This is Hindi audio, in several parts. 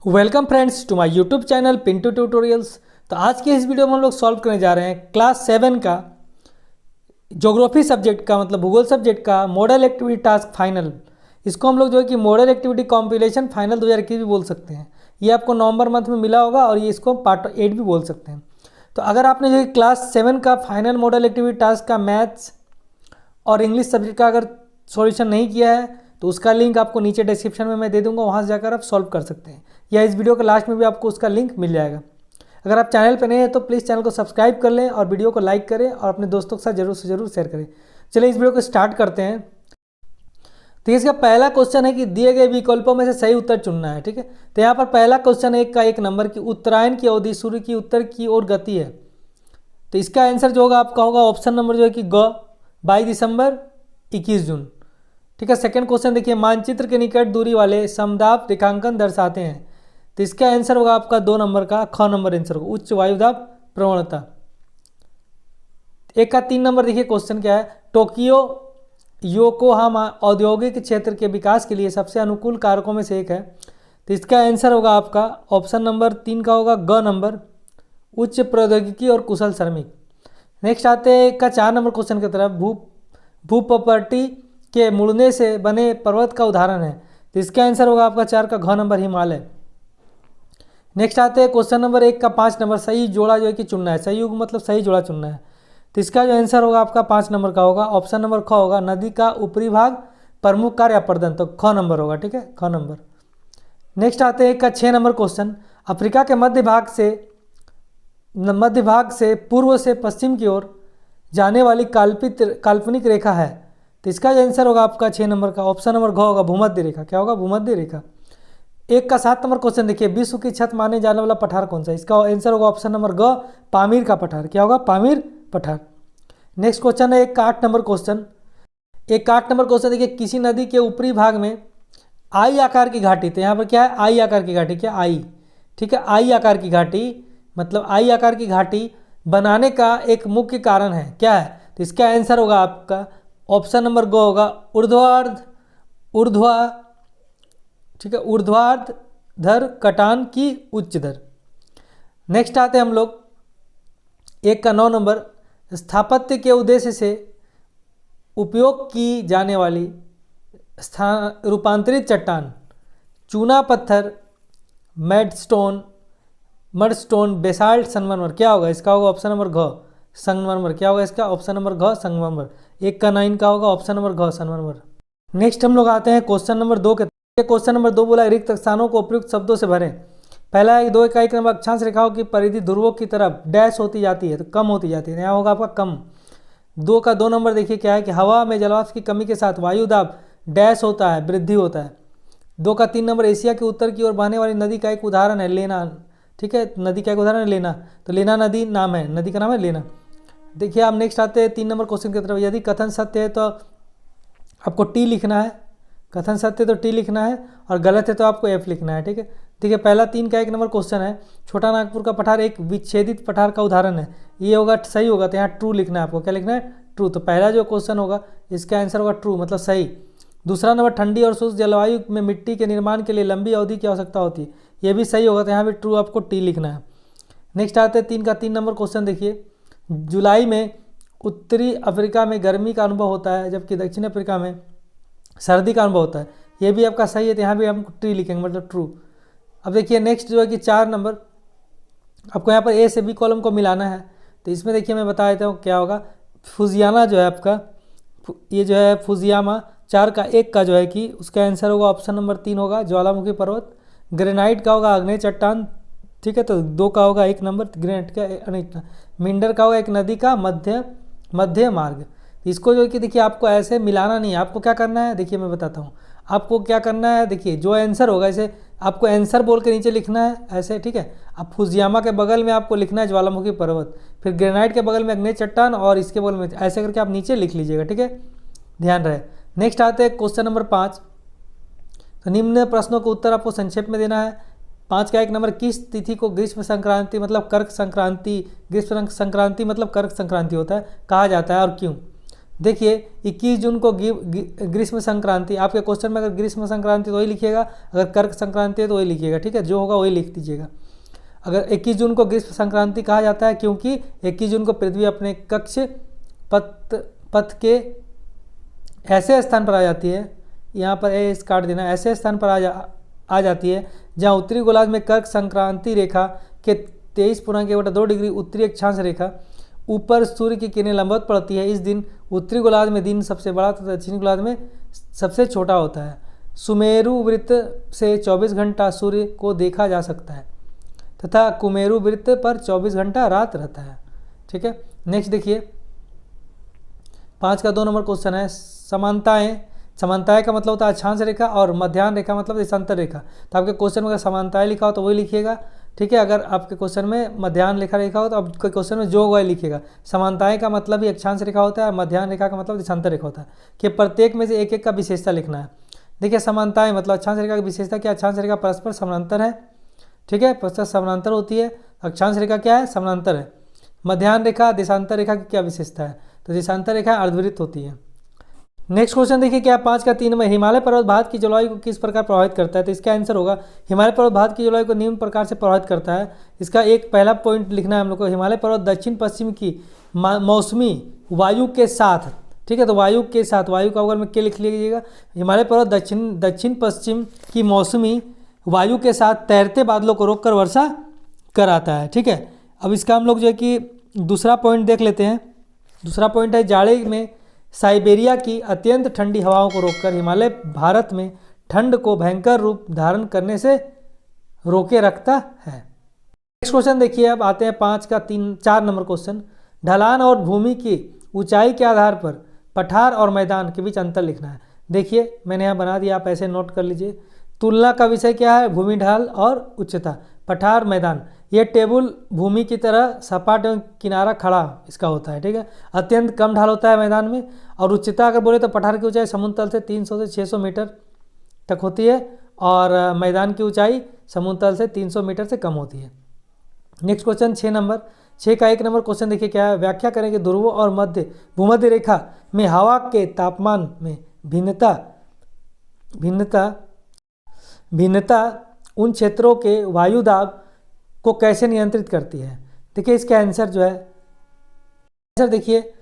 Welcome friends to my YouTube channel Pintu tutorials. तो आज के इस वीडियो में हम लोग सॉल्व करने जा रहे हैं क्लास 7 का ज्योग्राफी सब्जेक्ट का मतलब भूगोल सब्जेक्ट का मॉडल एक्टिविटी टास्क फाइनल। इसको हम लोग जो है कि मॉडल एक्टिविटी कॉम्पिलेशन फाइनल 2021 भी बोल सकते हैं। ये आपको नवंबर मंथ में मिला होगा और ये इसको पार्ट 8 भी बोल सकते हैं। तो अगर आपने जो है क्लास 7 का फाइनल मॉडल एक्टिविटी टास्क का मैथ्स और इंग्लिश सब्जेक्ट का अगर सॉल्यूशन नहीं किया है तो उसका लिंक आपको नीचे डिस्क्रिप्शन में मैं दे दूंगा, वहाँ से जाकर आप सॉल्व कर सकते हैं, या इस वीडियो के लास्ट में भी आपको उसका लिंक मिल जाएगा। अगर आप चैनल पर नए हैं तो प्लीज़ चैनल को सब्सक्राइब कर लें और वीडियो को लाइक करें और अपने दोस्तों के साथ जरूर से जरूर शेयर करें। चलिए इस वीडियो को स्टार्ट करते हैं। तो इसका पहला क्वेश्चन है कि दिए गए विकल्पों में से सही उत्तर चुनना है। ठीक है, तो यहाँ पर पहला क्वेश्चन एक का 1 नंबर की उत्तरायण की अवधि सूर्य की उत्तर की ओर गति है। तो इसका आंसर जो होगा आपका होगा ऑप्शन नंबर जो है कि ग 22 दिसंबर 21 जून। ठीक है, सेकंड क्वेश्चन देखिए, मानचित्र के निकट दूरी वाले समदाब रेखांकन दर्शाते हैं। तो इसका आंसर होगा आपका 2 नंबर का ख नंबर आंसर होगा उच्च वायुदाब प्रवणता। एक का 3 नंबर देखिए क्वेश्चन क्या है, टोक्यो योकोहामा औद्योगिक क्षेत्र के विकास के लिए सबसे अनुकूल कारकों में से एक है। तो इसका आंसर होगा आपका ऑप्शन नंबर 3 का होगा ग नंबर उच्च प्रौद्योगिकी और कुशल श्रमिक। नेक्स्ट आते हैं एक का 4 नंबर क्वेश्चन की तरफ, भूप्रपर्टी के मुड़ने से बने पर्वत का उदाहरण है। तो इसका आंसर होगा आपका 4 का घ नंबर हिमालय। नेक्स्ट आते हैं क्वेश्चन नंबर 1 का 5 नंबर, सही जोड़ा जो है कि चुनना है, सही युग मतलब सही जोड़ा चुनना है। तो इसका जो आंसर होगा आपका 5 नंबर का होगा ऑप्शन नंबर ख होगा नदी का ऊपरी भाग प्रमुख कार्य अपर्दन, तो ख नंबर होगा। ठीक है, ख नंबर। नेक्स्ट आते हैं एक का 6 नंबर क्वेश्चन, अफ्रीका के मध्य भाग से पूर्व से पश्चिम की ओर जाने वाली काल्पनिक रेखा है। तो इसका आंसर होगा आपका 6 नंबर का ऑप्शन नंबर घ होगा भूमध्य रेखा। क्या होगा? भूमध्य रेखा। एक का 7 नंबर क्वेश्चन देखिए, विश्व की छत माने जाने वाला पठार कौन सा है? इसका आंसर होगा ऑप्शन नंबर ग पामीर का पठार। क्या होगा? पामीर पठार। नेक्स्ट क्वेश्चन है एक का 8 नंबर क्वेश्चन, एक का 8 नंबर क्वेश्चन देखिए, किसी नदी के ऊपरी भाग में आई आकार की घाटी। तो यहाँ पर क्या है? आई आकार की घाटी। क्या? आई। ठीक है, आई आकार की घाटी मतलब आई आकार की घाटी बनाने का एक मुख्य कारण है। क्या है? तो इसका आंसर होगा आपका ऑप्शन नंबर ग होगा ठीक है, ऊर्ध्वाधर कटान की उच्च दर। नेक्स्ट आते हैं हम लोग एक का 9 नंबर, स्थापत्य के उद्देश्य से उपयोग की जाने वाली रूपांतरित चट्टान, चूना पत्थर, मडस्टोन, बेसाल्ट, संगमरमर। क्या होगा? इसका होगा ऑप्शन नंबर घ संगमरमर। क्या होगा इसका? ऑप्शन नंबर घ संगमरमर। एक का 9 का होगा ऑप्शन नंबर घ संगमरमर। नेक्स्ट हम लोग आते हैं क्वेश्चन नंबर 2 के। क्वेश्चन नंबर 2 बोला रिक्त स्थानों को उपयुक्त शब्दों से भरें। पहला है 2 का 1 नंबर, अक्षांश रेखाओं की परिधि ध्रुवों की तरफ डैश होती जाती है, तो कम होती जाती है। यहाँ होगा आपका कम। 2 का 2 नंबर देखिए क्या है कि हवा में जलवाष्प की कमी के साथ वायु दाब डैश होता है, वृद्धि होता है। 2 का 3 नंबर, एशिया के उत्तर की ओर बहने वाली नदी का एक उदाहरण है लेना। ठीक है, नदी का एक उदाहरण है लेना, तो लेना नदी नाम है, नदी का नाम है लेना। देखिए आप नेक्स्ट आते हैं 3 नंबर क्वेश्चन की तरफ, यदि कथन सत्य है तो आपको टी लिखना है, कथन सत्य तो टी लिखना है और गलत है तो आपको एफ लिखना है। ठीक है, ठीक है, पहला 3 का 1 नंबर क्वेश्चन है, छोटा नागपुर का पठार एक विच्छेदित पठार का उदाहरण है, ये होगा सही होगा, तो यहाँ ट्रू लिखना है आपको। क्या लिखना है? ट्रू। तो पहला जो क्वेश्चन होगा इसका आंसर होगा ट्रू मतलब सही। दूसरा नंबर, ठंडी और शुष्क जलवायु में मिट्टी के निर्माण के लिए लंबी अवधि की आवश्यकता होती है, ये भी सही होगा, तो यहाँ भी ट्रू आपको टी लिखना है। नेक्स्ट आते हैं 3 का 3 नंबर क्वेश्चन देखिए, जुलाई में उत्तरी अफ्रीका में गर्मी का अनुभव होता है जबकि दक्षिण अफ्रीका में सर्दी का अनुभव होता है, ये भी आपका सही है, तो यहाँ भी हम टी लिखेंगे मतलब ट्रू। अब देखिए नेक्स्ट जो है कि 4 नंबर, आपको यहाँ पर ए से बी कॉलम को मिलाना है। तो इसमें देखिए मैं बता देता हूँ क्या होगा, फुजियाना जो है आपका, ये जो है फुजियामा 4 का 1 का जो है कि उसका आंसर होगा ऑप्शन नंबर 3 होगा ज्वालामुखी पर्वत। ग्रेनाइट का होगा आग्नेय चट्टान। ठीक है, तो 2 का होगा 1 नंबर ग्रेनाइट का। मिंडर का होगा एक नदी का मध्य मार्ग। इसको जो कि देखिए आपको ऐसे मिलाना नहीं है, आपको क्या करना है देखिए मैं बताता हूँ आपको क्या करना है। देखिए जो आंसर होगा इसे आपको आंसर बोल के नीचे लिखना है ऐसे। ठीक है, अब फुजियामा के बगल में आपको लिखना है ज्वालामुखी पर्वत, फिर ग्रेनाइट के बगल में अग्नि चट्टान और इसके बगल में ऐसे करके आप नीचे लिख लीजिएगा। ठीक है, ध्यान रहे। नेक्स्ट आते हैं क्वेश्चन नंबर 5। तो निम्न प्रश्नों का उत्तर आपको संक्षेप में देना है। 5 का 1 नंबर, किस तिथि को ग्रीष्म संक्रांति मतलब कर्क संक्रांति, ग्रीष्म संक्रांति मतलब कर्क संक्रांति होता है कहा जाता है और क्यों? देखिए 21 जून को ग्रीष्म संक्रांति, आपके क्वेश्चन में अगर ग्रीष्म संक्रांति तो वही लिखिएगा, अगर कर्क संक्रांति है तो वही लिखिएगा, ठीक है, जो होगा वही लिख दीजिएगा। अगर 21 जून को ग्रीष्म संक्रांति कहा जाता है क्योंकि 21 जून को पृथ्वी अपने कक्ष पथ के ऐसे स्थान पर आ जाती है, यहाँ पर इस काट देना, ऐसे स्थान पर आ जाती है जहाँ उत्तरी गोलार्ध में कर्क संक्रांति रेखा के 23.1/2 डिग्री उत्तरी अक्षांश रेखा ऊपर सूर्य की किरणें लंबवत पड़ती है। इस दिन उत्तरी गोलार्ध में दिन सबसे बड़ा तथा दक्षिणी गोलार्ध में सबसे छोटा होता है। सुमेरु वृत्त से 24 घंटा सूर्य को देखा जा सकता है तथा कुमेरु वृत्त पर 24 घंटा रात रहता है, ठीक है। नेक्स्ट देखिए 5 का 2 नंबर क्वेश्चन है समानताएं। समानताएं का मतलब होता है अक्षांश रेखा और मध्याह्न रेखा मतलब देशांतर रेखा। तो आपके क्वेश्चन में अगर समानताएं लिखा हो तो वही लिखिएगा, ठीक है। अगर आपके क्वेश्चन में मध्याह्न रेखा लिखा हो तो आपके क्वेश्चन में जो वही लिखिएगा। समानताएं का मतलब ही अक्षांश रेखा होता है और मध्याह्न रेखा का मतलब देशांतर रेखा होता है कि प्रत्येक में से एक एक का विशेषता लिखना है। देखिए समानताएं मतलब अक्षांश रेखा की विशेषता क्या, अक्षांश रेखा परस्पर समानांतर है, ठीक है, परस्पर समानांतर होती है। अक्षांश रेखा क्या है, समानांतर है। मध्याह्न रेखा देशांतर रेखा की क्या विशेषता है, तो देशांतर रेखा अर्धवृत्त होती है। नेक्स्ट क्वेश्चन देखिए क्या 5 का 3 में हिमालय पर्वत भारत की जलवायु को किस प्रकार प्रभावित करता है, तो इसका आंसर होगा हिमालय पर्वत भारत की जलवायु को निम्न प्रकार से प्रभावित करता है। इसका एक पहला पॉइंट लिखना है हम लोग को, हिमालय पर्वत दक्षिण पश्चिम की मौसमी वायु के साथ, ठीक है, तो वायु के साथ, वायु का अगर में क्या लिख लीजिएगा, हिमालय पर्वत दक्षिण पश्चिम की मौसमी वायु के साथ तैरते बादलों को रोककर वर्षा कराता है, ठीक है। अब इसका हम लोग जो है कि दूसरा पॉइंट देख लेते हैं। दूसरा पॉइंट है जाड़े में साइबेरिया की अत्यंत ठंडी हवाओं को रोककर हिमालय भारत में ठंड को भयंकर रूप धारण करने से रोके रखता है। नेक्स्ट क्वेश्चन देखिए, अब आते हैं 5 का 4 नंबर क्वेश्चन। ढलान और भूमि की ऊंचाई के आधार पर पठार और मैदान के बीच अंतर लिखना है। देखिए मैंने यहाँ बना दिया, आप ऐसे नोट कर लीजिए। तुलना का विषय क्या है, भूमि ढाल और उच्चता। पठार मैदान, ये टेबल भूमि की तरह सपाट एवं किनारा खड़ा इसका होता है, ठीक है। अत्यंत कम ढाल होता है मैदान में। और उच्चता अगर बोले तो पठार की ऊंचाई समुद्र तल से 300 से 600 मीटर तक होती है और मैदान की ऊंचाई समुद्र तल से 300 मीटर से कम होती है। नेक्स्ट क्वेश्चन 6 का 1 नंबर क्वेश्चन देखिए क्या है, व्याख्या करें कि ध्रुवों और भूमध्य रेखा में हवा के तापमान में भिन्नता उन क्षेत्रों के वायु दाब को कैसे नियंत्रित करती है। देखिए इसका आंसर जो है, आंसर देखिए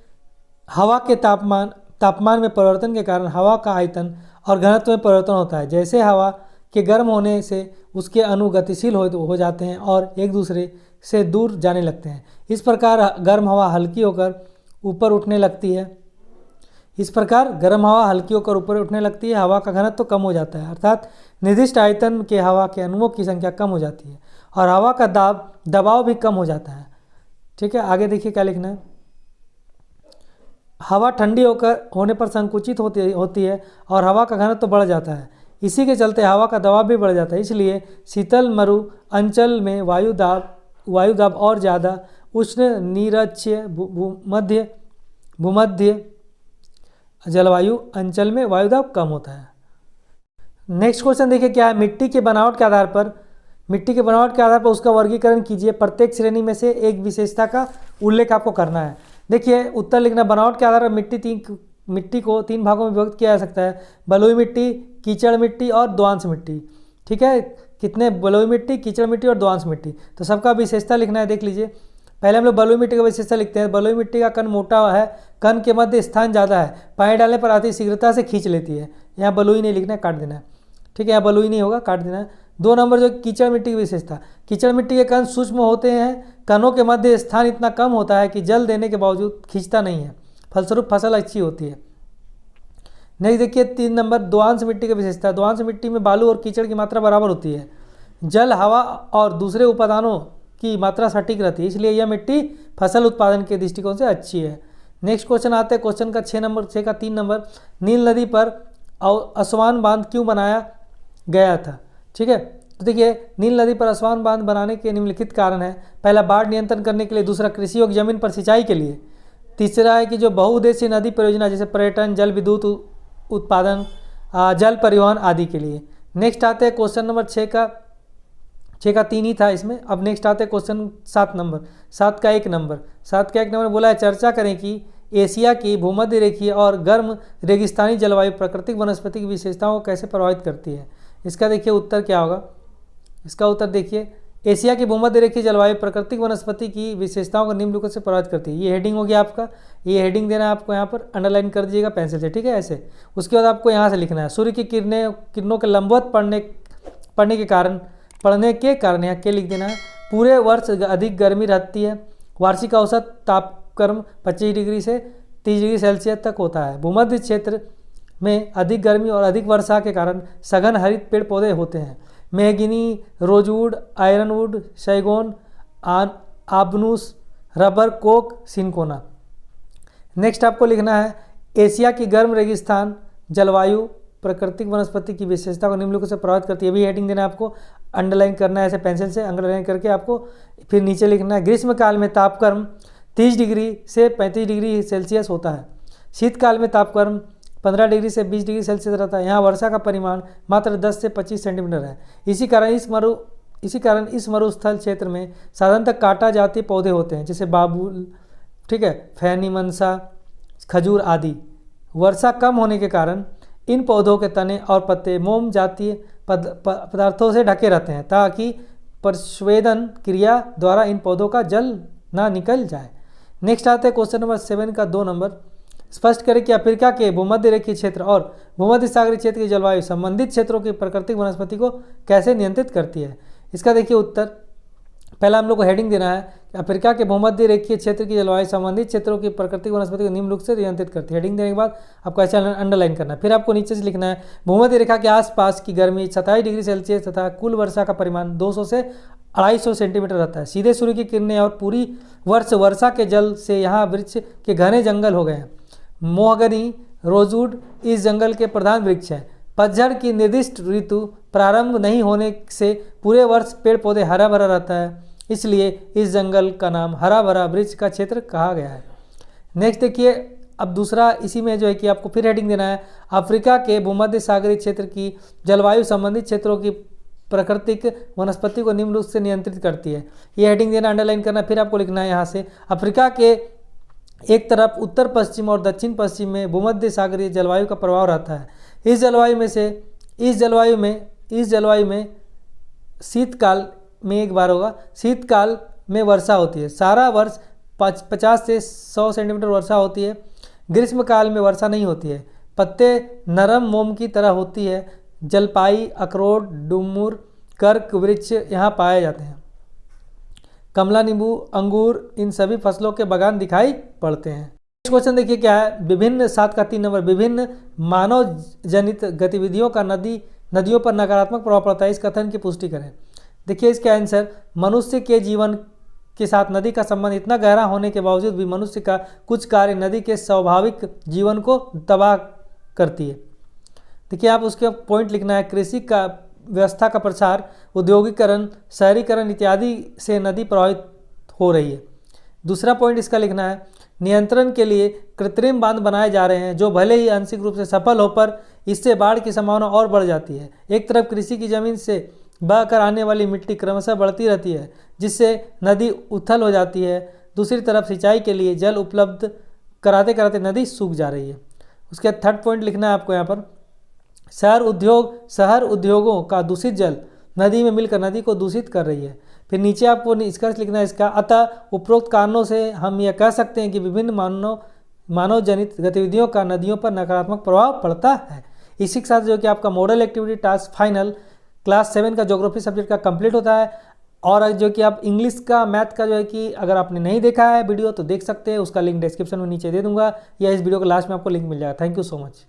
हवा के तापमान में परिवर्तन के कारण हवा का आयतन और घनत्व में परिवर्तन होता है। जैसे हवा के गर्म होने से उसके अणु गतिशील हो जाते हैं और एक दूसरे से दूर जाने लगते हैं। इस प्रकार गर्म हवा हल्की होकर ऊपर उठने लगती है। हवा का घनत्व कम हो जाता है, अर्थात निर्दिष्ट आयतन के हवा के अणुओं की संख्या कम हो जाती है और हवा का दबाव भी कम हो जाता है, ठीक है। आगे देखिए क्या लिखना है, हवा ठंडी होने पर संकुचित होती है और हवा का घनत्व बढ़ जाता है। इसी के चलते हवा का दबाव भी बढ़ जाता है। इसलिए शीतल मरु अंचल में वायु दाब और ज़्यादा, उष्ण निरक्षीय भूमध्य जलवायु अंचल में वायु दाब कम होता है। नेक्स्ट क्वेश्चन देखिए क्या है, मिट्टी के बनावट के आधार पर उसका वर्गीकरण कीजिए। प्रत्येक श्रेणी में से एक विशेषता का उल्लेख आपको करना है। देखिए उत्तर लिखना, बनावट के आधार पर मिट्टी को 3 भागों में विभक्त किया जा सकता है, बलुई मिट्टी, कीचड़ मिट्टी और दोआंश मिट्टी, ठीक है। कितने, बलुई मिट्टी, कीचड़ मिट्टी और दोआंश मिट्टी। तो सबका विशेषता लिखना है। देख लीजिए पहले हम लोग बलुई मिट्टी का विशेषता लिखते हैं। बलुई मिट्टी का कण मोटा है, कण के मध्य स्थान ज़्यादा है, पानी डालने पर अति शीघ्रता से खींच लेती है। यहाँ बलुई नहीं लिखना है, काट देना है, ठीक है। यहाँ बलुई नहीं होगा, काट देना है। 2 नंबर जो कीचड़ मिट्टी की विशेषता, कीचड़ मिट्टी के कण सूक्ष्म होते हैं, कणों के मध्य स्थान इतना कम होता है कि जल देने के बावजूद खींचता नहीं है, फलस्वरूप फसल अच्छी होती है। नेक्स्ट देखिए 3 नंबर दोआंश मिट्टी की विशेषता। दोआंश मिट्टी में बालू और कीचड़ की मात्रा बराबर होती है, जल, हवा और दूसरे उपादानों की मात्रा सटीक रहती है, इसलिए यह मिट्टी फसल उत्पादन के दृष्टिकोण से अच्छी है। नेक्स्ट क्वेश्चन आते हैं क्वेश्चन का 6 का 3 नंबर, नील नदी पर असवान बांध क्यों बनाया गया था, ठीक है। तो देखिए नील नदी पर असवान बांध बनाने के निम्नलिखित कारण है। पहला, बाढ़ नियंत्रण करने के लिए। दूसरा, कृषि योग्य जमीन पर सिंचाई के लिए। तीसरा है कि जो बहुउद्देशीय नदी परियोजना जैसे पर्यटन, जल विद्युत उत्पादन, जल परिवहन आदि के लिए। नेक्स्ट आते हैं क्वेश्चन नंबर 6 का 3 ही था इसमें। अब नेक्स्ट आते हैं क्वेश्चन 7 का 1 नंबर बोला है, चर्चा करें कि एशिया की भूमध्य रेखीय और गर्म रेगिस्तानी जलवायु प्राकृतिक वनस्पति की विशेषताओं को कैसे प्रभावित करती है? इसका देखिए उत्तर क्या होगा। इसका उत्तर देखिए, एशिया की भूमध्य रेखीय जलवायु प्राकृतिक वनस्पति की विशेषताओं को निम्नलिखित से प्रभावित करती है। ये हेडिंग हो गया आपका, ये हेडिंग देना है आपको यहाँ पर, अंडरलाइन कर दीजिएगा पेंसिल से, ठीक है ऐसे। उसके बाद आपको यहाँ से लिखना है सूर्य की किरणों के लंबवत पड़ने के कारण यहाँ के लिख देना है। पूरे वर्ष अधिक गर्मी रहती है। वार्षिक औसत तापक्रम 25 डिग्री से 30 डिग्री सेल्सियस तक होता है। भूमध्य क्षेत्र में अधिक गर्मी और अधिक वर्षा के कारण सघन हरित पेड़ पौधे होते हैं। मेहगिनी, रोजवुड, आयरनवुड, सैगोन, आबनूस, रबर, कोक, सिनकोना। नेक्स्ट आपको लिखना है एशिया की गर्म रेगिस्तान जलवायु प्राकृतिक वनस्पति की विशेषता को निम्नलिखित से प्रभावित करती है। भी हेडिंग देना है आपको, अंडरलाइन करना है ऐसे पेंसिल से, अंडरलाइन करके आपको फिर नीचे लिखना है ग्रीष्मकाल में तापक्रम 30 डिग्री से 35 डिग्री सेल्सियस होता है। शीतकाल में तापक्रम 15 डिग्री से 20 डिग्री सेल्सियस रहता है। यहाँ वर्षा का परिमाण मात्र 10 से 25 सेंटीमीटर है। इसी कारण इस मरुस्थल क्षेत्र में साधारणतः काटा जातीय पौधे होते हैं, जैसे बाबुल, ठीक है, फैनी, मनसा, खजूर आदि। वर्षा कम होने के कारण इन पौधों के तने और पत्ते मोम जातीय पदार्थों से ढके रहते हैं, ताकि प्रस्वेदन क्रिया द्वारा इन पौधों का जल ना निकल जाए। नेक्स्ट आते हैं क्वेश्चन नंबर 7 का 2 नंबर। स्पष्ट करें कि अफ्रीका के भूमध्य रेखीय क्षेत्र और भूमध्य सागरीय क्षेत्र की जलवायु संबंधित क्षेत्रों की प्राकृतिक वनस्पति को कैसे नियंत्रित करती है। इसका देखिए उत्तर, पहला हम लोग को हेडिंग देना है कि अफ्रीका के भूमध्य रेखीय क्षेत्र की जलवायु संबंधित क्षेत्रों की प्राकृतिक वनस्पति को निम्न रूप से नियंत्रित करती है। हेडिंग देने के बाद आपको ऐसे अंडरलाइन करना है। फिर आपको नीचे से लिखना है भूमध्य रेखा के आसपास की गर्मी 27 डिग्री सेल्सियस तथा कुल वर्षा का परिमाण 200 से 250 सेंटीमीटर रहता है। सीधे सूर्य की किरणें और पूरी वर्ष वर्षा के जल से यहाँ वृक्ष के घने जंगल हो गए हैं। मोहगनी, रोजवुड इस जंगल के प्रधान वृक्ष हैं। पतझड़ की निर्दिष्ट ऋतु प्रारंभ नहीं होने से पूरे वर्ष पेड़ पौधे हरा भरा रहता है, इसलिए इस जंगल का नाम हरा भरा वृक्ष का क्षेत्र कहा गया है। नेक्स्ट देखिए, अब दूसरा इसी में जो है कि आपको फिर हेडिंग देना है अफ्रीका के भूमध्य सागरीय क्षेत्र की जलवायु संबंधित क्षेत्रों की प्राकृतिक वनस्पति को निम्न रूप से नियंत्रित करती है। ये हेडिंग देना, अंडरलाइन करना। फिर आपको लिखना है यहाँ से अफ्रीका के एक तरफ उत्तर पश्चिम और दक्षिण पश्चिम में भूमध्य सागरीय जलवायु का प्रभाव रहता है। इस जलवायु में शीतकाल में एक बार होगा, शीतकाल में वर्षा होती है। सारा वर्ष 50 से 100 सेंटीमीटर वर्षा होती है। ग्रीष्मकाल में वर्षा नहीं होती है। पत्ते नरम मोम की तरह होती है। जलपाई, अखरोट, डुमुर, कर्क वृक्ष यहाँ पाए जाते हैं। कमला, नींबू, अंगूर इन सभी फसलों के बागान दिखाई पड़ते हैं। नेक्स्ट क्वेश्चन देखिए क्या है, विभिन्न 7 का 3 नंबर। विभिन्न मानव जनित गतिविधियों का नदियों पर नकारात्मक प्रभाव पड़ता है, इस कथन की पुष्टि करें। देखिए इसका आंसर, मनुष्य के जीवन के साथ नदी का संबंध इतना गहरा होने के बावजूद भी मनुष्य का कुछ कार्य नदी के स्वाभाविक जीवन को तबाह करती है। देखिए आप उसके पॉइंट लिखना है, कृषि का व्यवस्था का प्रसार, औद्योगिकरण, शहरीकरण इत्यादि से नदी प्रभावित हो रही है। दूसरा पॉइंट इसका लिखना है, नियंत्रण के लिए कृत्रिम बांध बनाए जा रहे हैं, जो भले ही आंशिक रूप से सफल हो पर इससे बाढ़ की संभावना और बढ़ जाती है। एक तरफ कृषि की जमीन से बहकर आने वाली मिट्टी क्रमशः बढ़ती रहती है, जिससे नदी उथल हो जाती है। दूसरी तरफ सिंचाई के लिए जल उपलब्ध कराते कराते नदी सूख जा रही है। उसके थर्ड पॉइंट लिखना है आपको यहाँ पर, शहर उद्योगों का दूषित जल नदी में मिलकर नदी को दूषित कर रही है। फिर नीचे आपको निष्कर्ष लिखना है इसका, अतः उपरोक्त कारणों से हम यह कह सकते हैं कि विभिन्न मानव जनित गतिविधियों का नदियों पर नकारात्मक प्रभाव पड़ता है। इसी के साथ जो कि आपका model activity task final class 7 का ज्योग्राफी सब्जेक्ट का कंप्लीट होता है। और जो कि आप इंग्लिश का, मैथ का जो है कि अगर आपने नहीं देखा है वीडियो तो देख सकते हैं, उसका लिंक डिस्क्रिप्शन में नीचे दे दूंगा या इस वीडियो के लास्ट में आपको लिंक मिल जाएगा। Thank you so much.